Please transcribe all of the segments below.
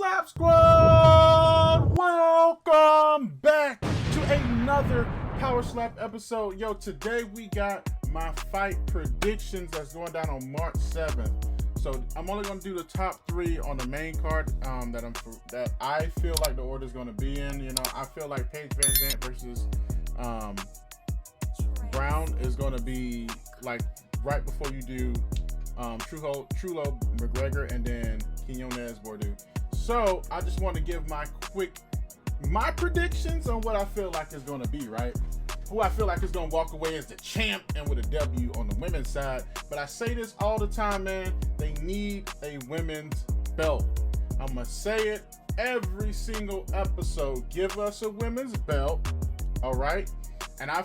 Slap Squad! Welcome back to another Power Slap episode. Yo, today we got my fight predictions that's going down on March 7th. So I'm only going to do the top three on the main card that I feel like the order is going to be in. You know, I feel like Paige VanZant versus Brown is going to be like right before you do Trulo McGregor and then Quinones Bordeaux. So I just want to give my predictions on what I feel like is going to be, right? Who I feel like is going to walk away as the champ and with a W on the women's side. But I say this all the time, man. They need a women's belt. I'm going to say it every single episode. Give us a women's belt, all right? And I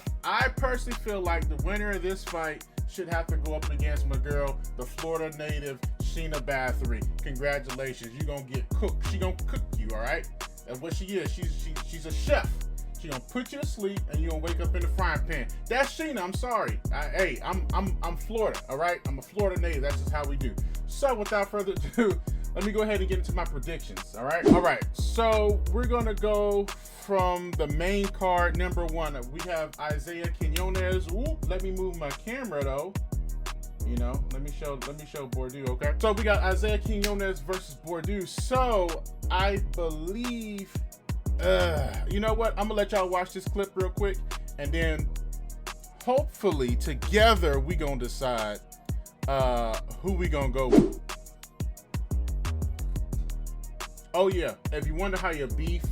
personally feel like the winner of this fight should have to go up against my girl, the Florida native, Sheena Bathory. Congratulations. You're going to get cooked. She going to cook you, all right? That's what she is. She's a chef. She gonna put you to sleep and you gonna wake up in the frying pan. That's Sheena. I'm sorry. I'm Florida. All right. I'm a Florida native. That's just how we do. So without further ado, let me go ahead and get into my predictions. All right. All right. So we're gonna go from the main card. Number one, we have Isaiah Quinones. Ooh, let me move my camera though. You know, let me show Bordeaux. Okay. So we got Isaiah Quinones versus Bordeaux. So I believe. You know what? I'm gonna let y'all watch this clip real quick, and then hopefully together we gonna decide who we gonna go with. Oh yeah, if you wonder how your beef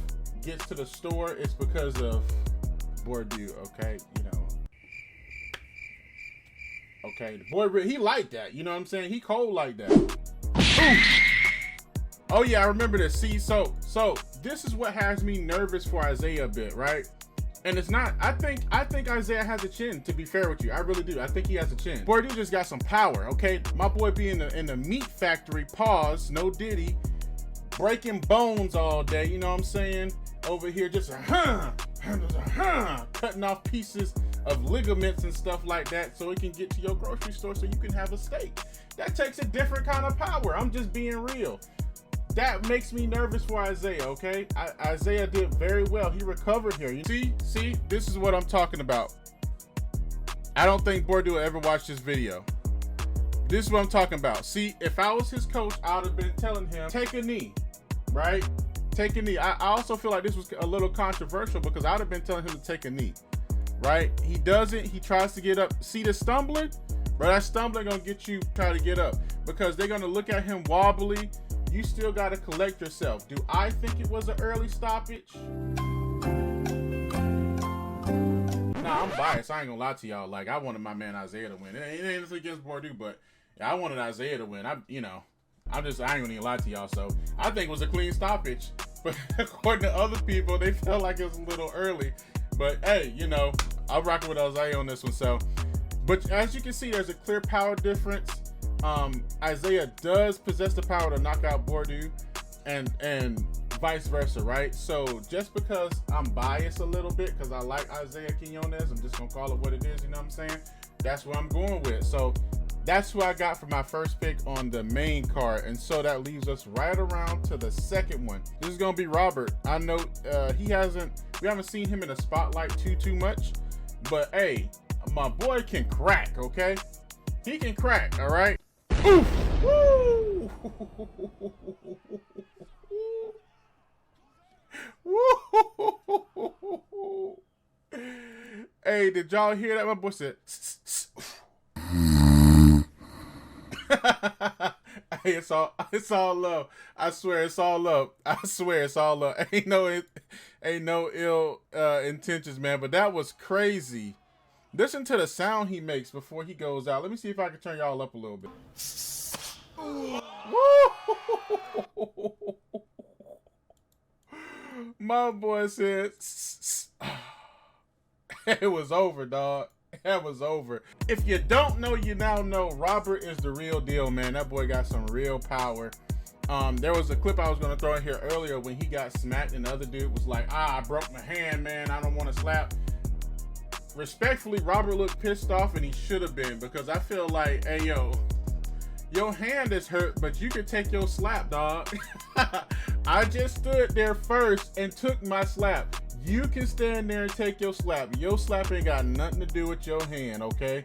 gets to the store, it's because of Bordeaux. Okay, you know. Okay, the boy, he like that. You know what I'm saying? He cold like that. Ooh. Oh yeah, I remember this. See, so this is what has me nervous for Isaiah a bit, right? And it's not. I think Isaiah has a chin. To be fair with you, I really do. I think he has a chin. Bordeaux just got some power. Okay, my boy be in the meat factory. Pause. No Diddy, breaking bones all day. You know what I'm saying? Over here, just cutting off pieces of ligaments and stuff like that, so it can get to your grocery store, so you can have a steak. That takes a different kind of power. I'm just being real. That makes me nervous for Isaiah, okay? Isaiah did very well. He recovered here. You see, this is what I'm talking about. I don't think Bordeaux ever watched this video. This is what I'm talking about. See, if I was his coach, I would have been telling him, take a knee, right? Take a knee. I also feel like this was a little controversial because I would have been telling him to take a knee, right? He doesn't. He tries to get up. See the stumbling? Bro, that stumbling gonna get you try to get up because they're gonna look at him wobbly. You still got to collect yourself. Do I think it was an early stoppage? Nah, I'm biased. I ain't gonna lie to y'all. Like, I wanted my man Isaiah to win. It ain't against Bordeaux, but I wanted Isaiah to win. I ain't gonna even lie to y'all. So I think it was a clean stoppage. But according to other people, they felt like it was a little early. But hey, you know, I'm rocking with Isaiah on this one. So, but as you can see, there's a clear power difference. Isaiah does possess the power to knock out Bordeaux and vice versa, right? So just because I'm biased a little bit because I like Isaiah Quinones, I'm just gonna call it what it is, you know what I'm saying? That's what I'm going with. So that's who I got for my first pick on the main card. And so that leaves us right around to the second one. This is gonna be Robert. I know we haven't seen him in the spotlight too much, but hey, my boy can crack, okay? He can crack, all right? Oof. Woo. Woo. Hey, did y'all hear that? My boy said, hey, it's all love. I swear it's all love. I swear it's all love. Ain't no ill intentions, man. But that was crazy. Listen to the sound he makes before he goes out. Let me see if I can turn y'all up a little bit. My boy said, it was over, dog. That was over. If you don't know, you now know. Robert is the real deal, man. That boy got some real power. There was a clip I was going to throw in here earlier when he got smacked and the other dude was like, I broke my hand, man. I don't want to slap. Respectfully, Robert looked pissed off, and he should have been, because I feel like, hey, yo, your hand is hurt, but you could take your slap, dog. I I just stood there first and took my slap. You can stand there and take your slap. Your slap ain't got nothing to do with your hand, okay?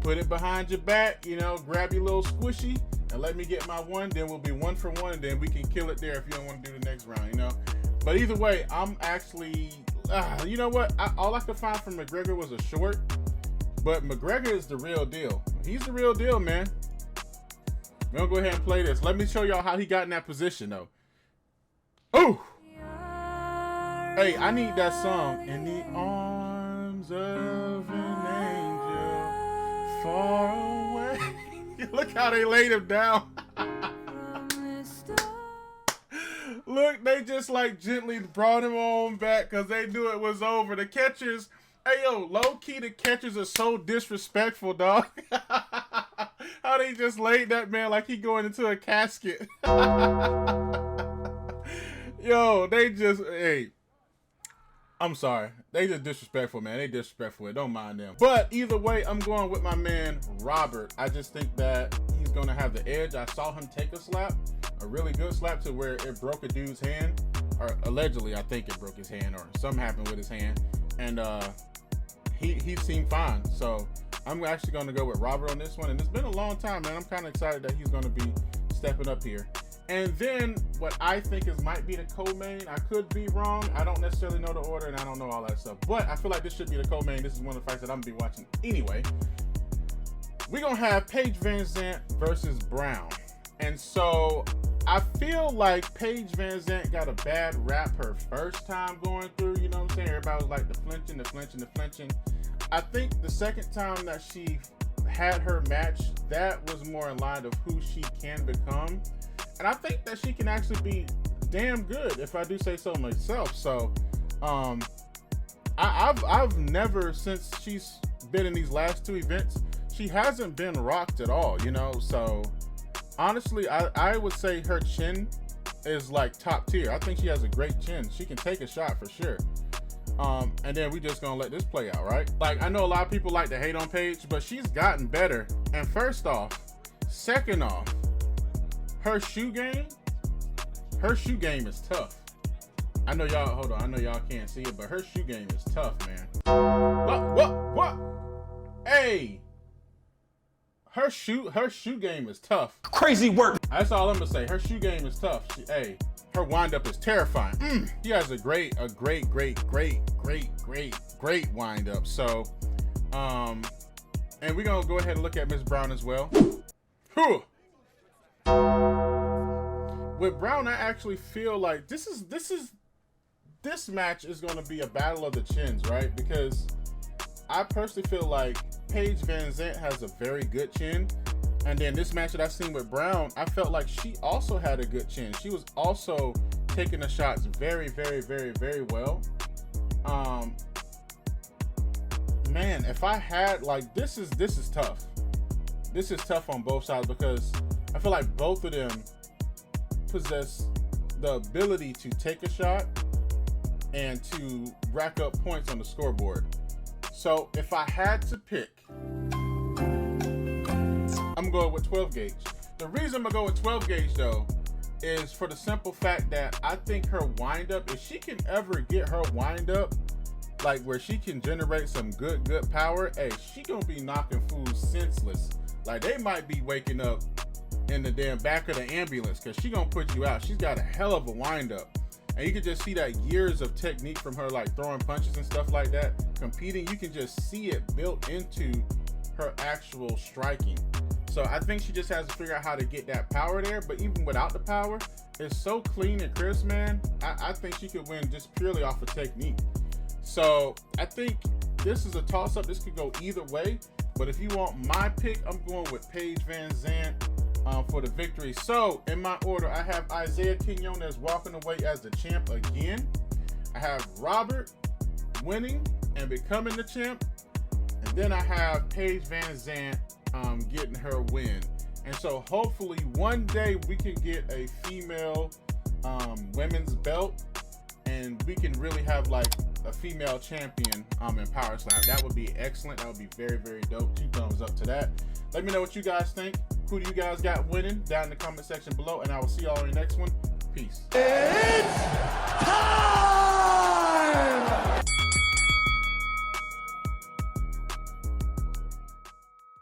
Put it behind your back, you know, grab your little squishy and let me get my one. Then we'll be 1 for 1. Then we can kill it there if you don't want to do the next round, you know? But either way, I'm actually, you know what? All I could find from McGregor was a short. But McGregor is the real deal. He's the real deal, man. We're gonna go ahead and play this. Let me show y'all how he got in that position, though. Ooh! Hey, I need that song. In the arms of an angel, far away. Look how they laid him down. Look, they just like gently brought him on back because they knew it was over. The catchers, hey yo, low key, the catchers are so disrespectful, dog. How they just laid that man like he going into a casket. Yo, they just, hey, I'm sorry. They just disrespectful, man. They disrespectful. Don't mind them. But either way, I'm going with my man, Robert. I just think that he's going to have the edge. I saw him take a slap, a really good slap to where it broke a dude's hand. Or allegedly, I think it broke his hand or something happened with his hand. And he seemed fine. So I'm actually going to go with Robert on this one. And it's been a long time, man. I'm kind of excited that he's going to be stepping up here. And then what I think might be the co-main. I could be wrong. I don't necessarily know the order and I don't know all that stuff. But I feel like this should be the co-main. This is one of the fights that I'm going to be watching anyway. We're going to have Paige VanZant versus Brown. And so I feel like Paige VanZant got a bad rap her first time going through. You know what I'm saying? Everybody was like the flinching. I think the second time that she had her match, that was more in line of who she can become. And I think that she can actually be damn good, if I do say so myself. So, I've never, since she's been in these last 2 events, she hasn't been rocked at all, you know? So, honestly, I would say her chin is like top tier. I think she has a great chin. She can take a shot for sure. And then we just gonna let this play out, right? Like, I know a lot of people like to hate on Paige, but she's gotten better. And second off, her shoe game is tough. I know y'all, hold on, I know y'all can't see it, but her shoe game is tough, man. What? Hey! Her shoe game is tough. Crazy work. That's all I'm gonna say. Her shoe game is tough. Her windup is terrifying. She has a great windup. So, and we're gonna go ahead and look at Miss Brown as well. Whew. With Brown, I actually feel like this match is going to be a battle of the chins, right? Because I personally feel like Paige VanZant has a very good chin, and then this match that I've seen with Brown, I felt like she also had a good chin. She was also taking the shots very well. Man, if I had like this is tough. This is tough on both sides because I feel like both of them possess the ability to take a shot and to rack up points on the scoreboard. So if I had to pick, I'm going with 12 gauge. The reason I'm gonna go with 12 gauge though is for the simple fact that I think her windup, if she can ever get her windup like where she can generate some good power, hey, she gonna be knocking fools senseless. Like they might be waking up in the damn back of the ambulance because she gonna put you out. She's got a hell of a windup, and you can just see that years of technique from her, like throwing punches and stuff like that, competing. You can just see it built into her actual striking. So I think she just has to figure out how to get that power there. But even without the power, it's so clean and crisp, man. I think she could win just purely off of technique. So I think this is a toss-up. This could go either way. But if you want my pick, I'm going with Paige VanZant for the victory. So in my order, I have Isaiah Quinones walking away as the champ again. I have Robert winning and becoming the champ. And then I have Paige VanZant getting her win. And so hopefully one day we can get a female women's belt, and we can really have like a female champion in Power Slam. That would be excellent. That would be very dope. 2 thumbs up to that. Let me know what you guys think. Who do you guys got winning down in the comment section below, and I will see y'all in the next one. Peace.